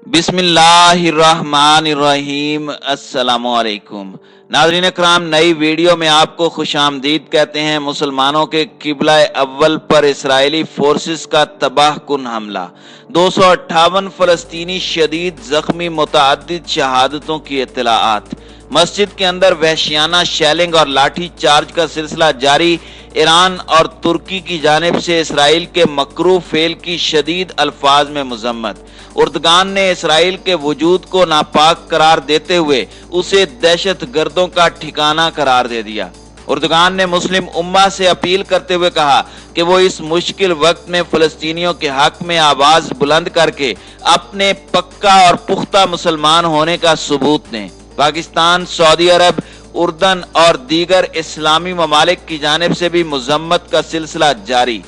बिस्मिल्लाहिर्रहमानिर्रहीम। अस्सलामुअलैकुम नाज़रीन इकराम, नई वीडियो में आपको खुशामदीद कहते हैं। मुसलमानों के किबला अव्वल पर इसराइली फोर्सेस का तबाहकुन हमला, 258 फलस्तीनी शदीद जख्मी, मुतअद्दिद शहादतों की इत्तलाआत। मस्जिद के अंदर वहशियाना शेलिंग और लाठी चार्ज का सिलसिला जारी। ईरान और तुर्की की जानिब से इसराइल के मकरू फेल की शदीद अल्फाज में मजम्मत। उर्दगान ने इसराइल के वजूद को नापाक करार देते हुए उसे दहशत गर्दों का ठिकाना करार दे दिया। उर्दगान ने मुस्लिम उम्मा से अपील करते हुए कहा कि वो इस मुश्किल वक्त में फलस्तीनियों के हक में आवाज बुलंद करके अपने पक्का और पुख्ता मुसलमान होने का सबूत दें। पाकिस्तान, सऊदी अरब, उर्दन और दीगर इस्लामी ममालिक की जानिब से भी मजम्मत का सिलसिला जारी।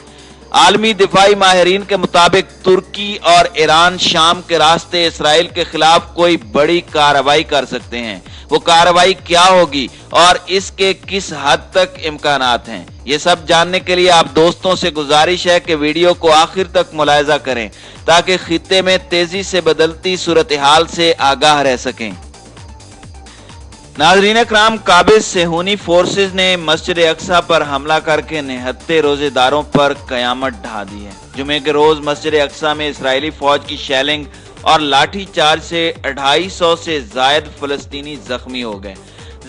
आलमी दिफाई माहिरीन के मुताबिक तुर्की और ईरान शाम के रास्ते इसराइल के खिलाफ कोई बड़ी कार्रवाई कर सकते हैं। वो कार्रवाई क्या होगी और इसके किस हद तक इम्कानात हैं, ये सब जानने के लिए आप दोस्तों से गुजारिश है कि वीडियो को आखिर तक मुलाहिजा करें ताकि खित्ते में तेजी से बदलती सूरत हाल से आगाह रह सकें। नाज़रीन इकराम, काबिज सेहूनी फोर्सेज ने मस्जिद अक्सा पर हमला करके निहत्ते रोजेदारों पर कयामत ढा दी है। जुमे के रोज मस्जिद अक्सा में इसराइली फौज की शेलिंग और लाठी चार्ज से 250 से जायद फलस्तीनी जख्मी हो गए।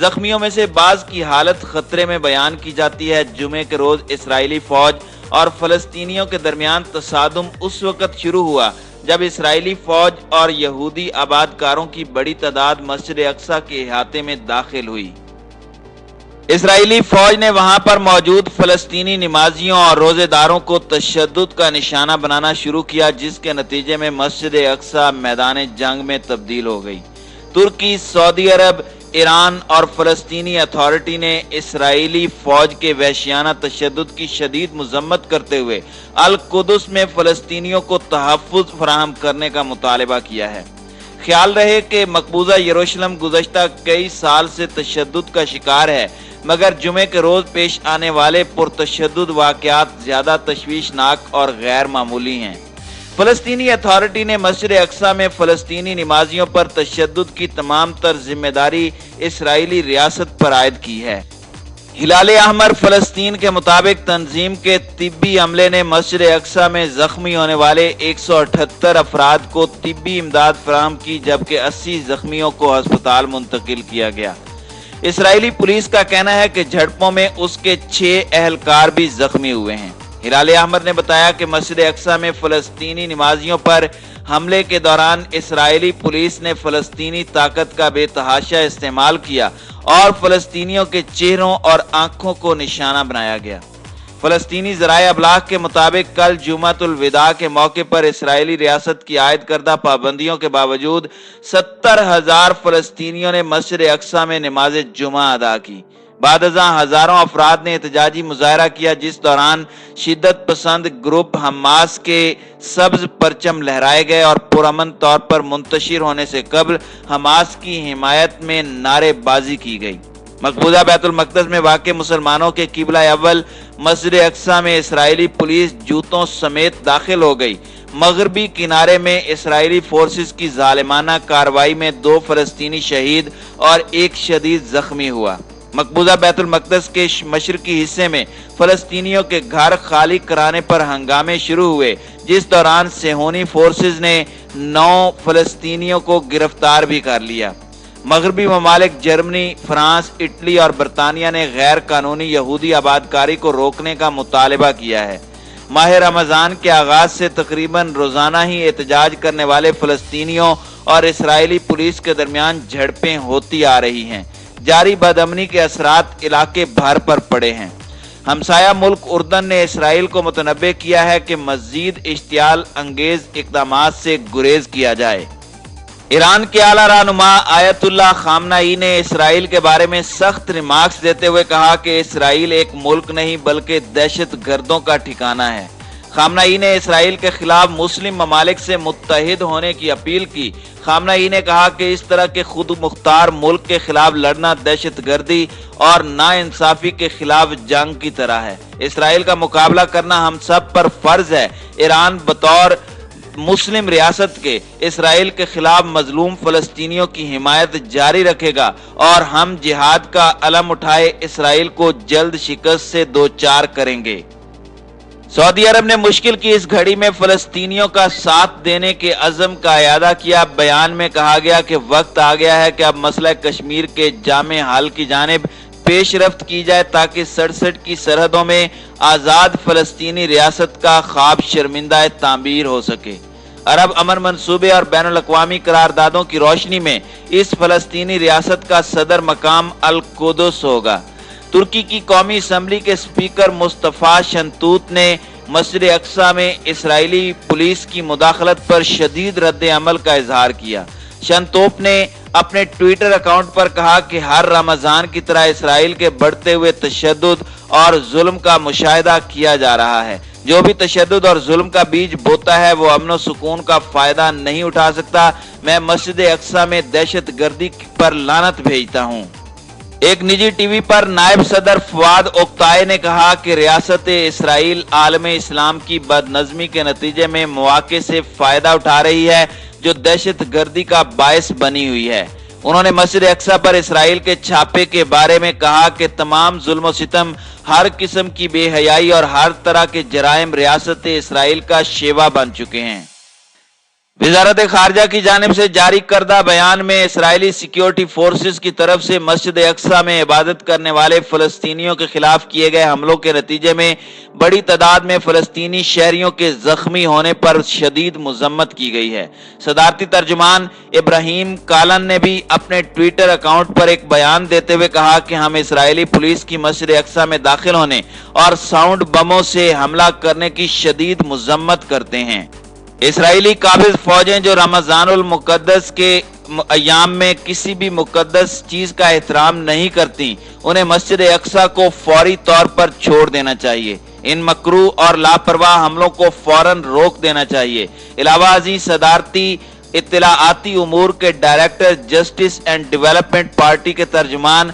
जख्मियों में से बाज की हालत खतरे में बयान की जाती है। जुमे के रोज इसराइली फौज और फलस्तीनियों के दरमियान तसादुम उस वक्त शुरू हुआ जब इसराइली फौज और यहूदी आबादकारों की बड़ी तादाद मस्जिद अक्सा के इहाते में दाखिल हुई। इसराइली फौज ने वहां पर मौजूद फलस्तीनी नमाजियों और रोजेदारों को तशद्दुद का निशाना बनाना शुरू किया, जिसके नतीजे में मस्जिद अक्सा मैदान जंग में तब्दील हो गई। तुर्की, सऊदी अरब, ईरान और फलस्तीनी अथॉरिटी ने इसराइली फौज के वहशियाना तशद्दुद की शदीद मजम्मत करते हुए अल कुदस में फलस्तीनियों को तहफ़्फ़ुज़ फराहम करने का मुतालबा किया है। ख्याल रहे कि मकबूजा यरूशलेम गुज़श्ता कई साल से तशद्दुद का शिकार है, मगर जुमे के रोज पेश आने वाले पुरतशद्दुद वाक़यात ज्यादा तशवीशनाक और गैर मामूली हैं। फलस्तीनी अथॉरिटी ने मस्जिद अक्सा में फलस्तीनी नमाजियों पर तशद्दुद की तमाम तर जिम्मेदारी इसराइली रियासत पर आयद की है। हिलाल अहमर फलस्तीन के मुताबिक तंजीम के तिब्बी अमले ने मस्जिद अक्सा में जख्मी होने वाले 178 अफराद को तिब्बी इमदाद फराहम की, जबकि 80 जख्मियों को अस्पताल मुंतकिल किया गया। इसराइली पुलिस का कहना है कि झड़पों में उसके 6 अहलकार भी जख्मी हुए हैं। हिलाल अहमर ने बताया कि मस्जिद अक्सा में फलस्तीनी नमाजियों पर हमले के दौरान इसराइली पुलिस ने फलस्तीनी ताकत का बेतहाशा इस्तेमाल किया और फलस्तीनियों के चेहरों और आंखों को निशाना बनाया गया। फलस्तीनी ज़राए अबलाग के मुताबिक कल जुमातुल विदा के मौके पर इसराइली रियासत की आयद करदा पाबंदियों के बावजूद 70,000 फलस्तीनियों ने मस्जिद अक्सा में नमाज जुमा अदा की। बाद अज़ां हजारों अफराद ने एहतजाजी मुजाहरा किया, जिस दौरान शिद्दत पसंद ग्रुप हमास के सब्ज परचम लहराए गए और पुरअमन तौर पर मुंतशिर होने से कबल हमास की हिमायत में नारेबाजी की गई। मकबूजा बैतुल मक़दस में वाक़ मुसलमानों के किबला अव्वल मस्जिद अक्सा में इसराइली पुलिस जूतों समेत दाखिल हो गई। मगरबी किनारे में इसराइली फोर्सेस की जालिमाना कार्रवाई में 2 फलस्तीनी शहीद और 1 शदीद जख्मी हुआ। मकबूजा बैतुल मक़दस के मशरकी हिस्से में फलस्तीनियों के घर खाली कराने पर हंगामे शुरू हुए, जिस दौरान सेहूनी फोर्सेस ने 9 फलस्तीनियों को गिरफ्तार भी कर लिया। मगरबी ममालिक जर्मनी, फ्रांस, इटली और बरतानिया ने गैर कानूनी यहूदी आबादकारी को रोकने का मुतालबा किया है। माह रमज़ान के आगाज से तकरीबन रोजाना ही एहतजाज करने वाले फलस्तीनियों और इसराइली पुलिस के दरमियान झड़पें होती आ रही हैं। जारी बदअमनी के असरात इलाके भर पर पड़े हैं। हमसाया मुल्क उर्दन ने इसराइल को मुतनब्बे किया है कि मज़ीद इश्तियाल अंगेज इक़दामात से गुरेज किया जाए। ईरान के आला रहनुमा आयतुल्लाह खामनाई ने इसराइल के बारे में सख्त रिमार्क्स देते हुए कहा कि इसराइल एक मुल्क नहीं बल्कि दहशत गर्दों का ठिकाना है। खामनाई ने इसराइल के खिलाफ मुस्लिम ममालिक से मुत्तहिद होने की अपील की। खामनाई ने कहा कि इस तरह के खुद मुख्तार मुल्क के खिलाफ लड़ना दहशत गर्दी और नाइंसाफी के खिलाफ जंग की तरह है। इसराइल का मुकाबला करना हम सब पर फर्ज है। ईरान बतौर मुस्लिम रियासत के इसराइल के खिलाफ मजलूम फलस्तीनियों की हिमायत जारी रखेगा और हम जिहाद का अलम उठाए इसराइल को जल्द शिकस्त से दो चार करेंगे। सऊदी अरब ने मुश्किल की इस घड़ी में फलस्तीनियों का साथ देने के अज़म का इयादा किया। बयान में कहा गया कि वक्त आ गया है कि अब मसला कश्मीर के जामे हल की जानिब पेशरफ्त की जाए ताकि 67 की सरहदों में आज़ाद फलस्तीनी रियासत का ख्वाब शर्मिंदा तामीर हो सके। अरब अमन मंसूबे और बैनुल अक़वामी करारदादों की रोशनी में इस फलस्तीनी रियासत का सदर मकाम अल कुदस होगा। तुर्की की कौमी असम्बली के स्पीकर मुस्तफ़ा शंतूत ने मस्जिद अक्सा में इसराइली पुलिस की मुदाखलत पर शदीद रद्द अमल का इजहार किया। शंतोप ने अपने ट्विटर अकाउंट पर कहा कि हर रमजान की तरह इसराइल के बढ़ते हुए तशद्दुद और जुल्म का मुशाहिदा किया जा रहा है। जो भी तशद्दुद और जुल्म का बीज बोता है वो अमन सुकून का फायदा नहीं उठा सकता। मैं मस्जिद अक्सा में दहशत गर्दी पर लानत भेजता हूँ। एक निजी टीवी पर नायब सदर फवाद ओक्ताई ने कहा कि रियासत इसराइल आलम इस्लाम की बदनज़मी के नतीजे में मौके से फायदा उठा रही है जो दहशत गर्दी का बायस बनी हुई है। उन्होंने मस्जिद अक्सा पर इसराइल के छापे के बारे में कहा कि तमाम जुल्म सितम, हर किस्म की बेहयाई और हर तरह के जराइम रियासत इसराइल का शेवा बन चुके हैं। वजारत खारजा की जानिब से जारी करदा बयान में इसराइली सिक्योरिटी फोर्सेस की तरफ से मस्जिद अक्सा में इबादत करने वाले फलस्तीनियों के खिलाफ किए गए हमलों के नतीजे में बड़ी तादाद में फलस्तीनी शहरियों के जख्मी होने पर शदीद मजम्मत की गई है। सदारती तर्जुमान इब्राहिम कालन ने भी अपने ट्विटर अकाउंट पर एक बयान देते हुए कहा कि हम इसराइली पुलिस की मस्जिद अक्सा में दाखिल होने और साउंड बमों से हमला करने की शदीद मजम्मत करते हैं। इसराइली काबिज फौजें जो रमजानुल मुकद्दस के अयाम में किसी भी मुकद्दस चीज का एहतराम नहीं करती, उन्हें मस्जिद अक्सा को फौरी तौर पर छोड़ देना चाहिए। इन मकरू और लापरवाह हमलों को फौरन रोक देना चाहिए। इलावा अजीज सदारती इत्तलाआती उमूर के director justice and development party के तर्जुमान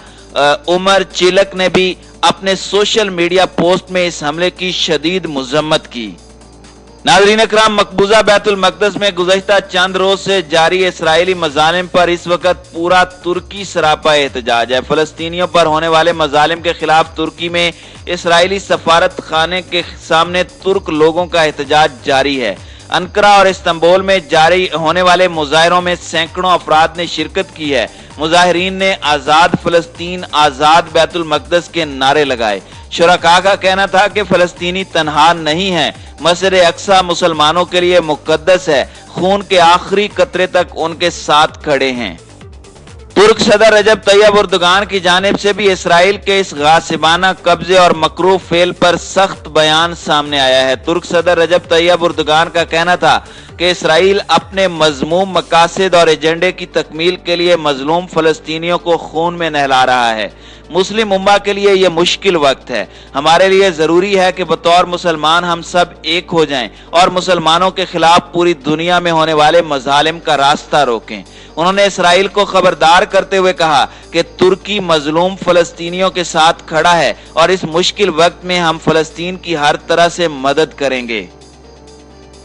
उमर चिलक ने भी अपने सोशल मीडिया पोस्ट में इस हमले की शदीद मजम्मत की। नाज़रीन अकराम, मकबूजा बैतुल मक़दस में गुज़श्ता चंद रोज से जारी इसराइली मज़ालिम पर इस वक्त पूरा तुर्की सरापा एहतजाज है। फलस्तीनियों पर होने वाले मज़ालिम के खिलाफ तुर्की में इसराइली सफारत खाने के सामने तुर्क लोगों का एहतजाज जारी है। अंकरा और इस्तांबुल में जारी होने वाले मुजाहरों में सैकड़ों अफराद ने शिरकत की है। मुजाहिरीन ने आज़ाद फलस्तीन, आज़ाद बैतुल मक़दस के नारे लगाए। शुरका का कहना था कि फलस्तीनी तन्हा नहीं है, मस्जिद अक्सा मुसलमानों के लिए मुकद्दस है, खून के आखिरी कतरे तक उनके साथ खड़े हैं। तुर्क सदर रजब तैयब उर्दुगान की जानिब से भी इसराइल के इस गासिबाना कब्जे और मकरू फेल पर सख्त बयान सामने आया है। तुर्क सदर रजब तैयब उर्दुगान का कहना था कि इसराइल अपने मजमूम मकासद और एजेंडे की तकमील के लिए मजलूम फलस्तीनियों को खून में नहला रहा है। मुस्लिम उम्मा के लिए यह मुश्किल वक्त है। हमारे लिए जरूरी है कि बतौर मुसलमान हम सब एक हो जाएं और मुसलमानों के खिलाफ पूरी दुनिया में होने वाले मजालिम का रास्ता रोकें। उन्होंने इसराइल को खबरदार करते हुए कहा कि तुर्की मजलूम फलस्तीनियों के साथ खड़ा है और इस मुश्किल वक्त में हम फलस्तीन की हर तरह से मदद करेंगे।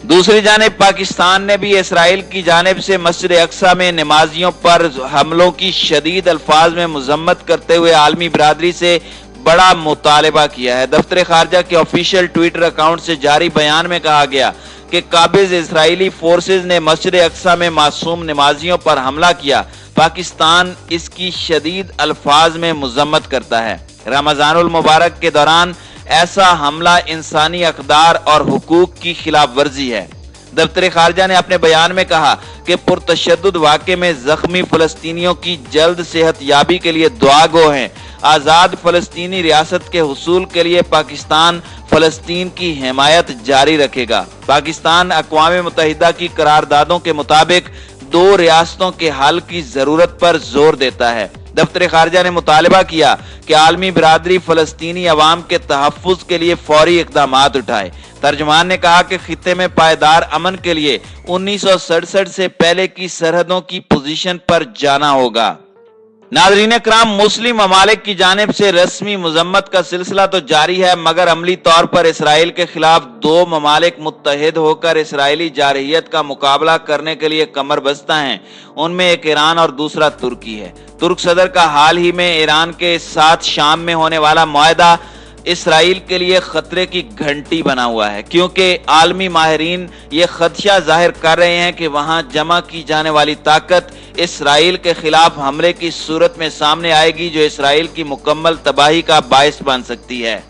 दूसरी जानिब पाकिस्तान ने भी इसराइल की जानिब से मस्जिद अक्सा में नमाजियों पर हमलों की शदीद अल्फाज में मजम्मत करते हुए आलमी बिरादरी से बड़ा मुतालबा किया है। दफ्तर खारजा के ऑफिशियल ट्विटर अकाउंट से जारी बयान में कहा गया कि काबिज इसराइली फोर्सेज ने मस्जिद अक्सा में मासूम नमाजियों पर हमला किया। पाकिस्तान इसकी शदीद अल्फाज में मजम्मत करता है। रमजानुल मुबारक के दौरान ऐसा हमला इंसानी अक़दार और हुकूक की खिलाफ वर्जी है। दफ्तर खारजा ने अपने बयान में कहा कि पुरतशद्दुद वाक़े में जख्मी फलस्तीनियों की जल्द सेहत याबी के लिए दुआ गो हैं। आज़ाद फलस्तीनी रियासत के हुसूल के लिए पाकिस्तान फलस्तीन की हिमायत जारी रखेगा। पाकिस्तान अक़वाम मुत्तहिदा की करारदादों के मुताबिक 2 रियासतों के हल की जरूरत पर जोर देता है। दफ्तर खारजा ने मुतालबा किया कि आलमी बिरादरी फलस्तीनी अवाम के तहफ़्फ़ुज़ के लिए फौरी इक़दामात उठाए। तर्जुमान ने कहा कि खित्ते में पायदार अमन के लिए 1967 से पहले की सरहदों की पोजीशन पर जाना होगा। नाज़रीन इकराम, मुस्लिम ममालिक की जानिब से रस्मी मजम्मत का सिलसिला तो जारी है, मगर अमली तौर पर इसराइल के खिलाफ दो ममालिक मुत्तहिद होकर इसराइली जारहियत का मुकाबला करने के लिए कमर बस्ता हैं। उनमें एक ईरान और दूसरा तुर्की है। तुर्क सदर का हाल ही में ईरान के साथ शाम में होने वाला मुआहदा इसराइल के लिए खतरे की घंटी बना हुआ है, क्योंकि आलमी माहिरीन ये खदशा जाहिर कर रहे हैं कि वहां जमा की जाने वाली ताकत इसराइल के खिलाफ हमले की सूरत में सामने आएगी, जो इसराइल की मुकम्मल तबाही का बायस बन सकती है।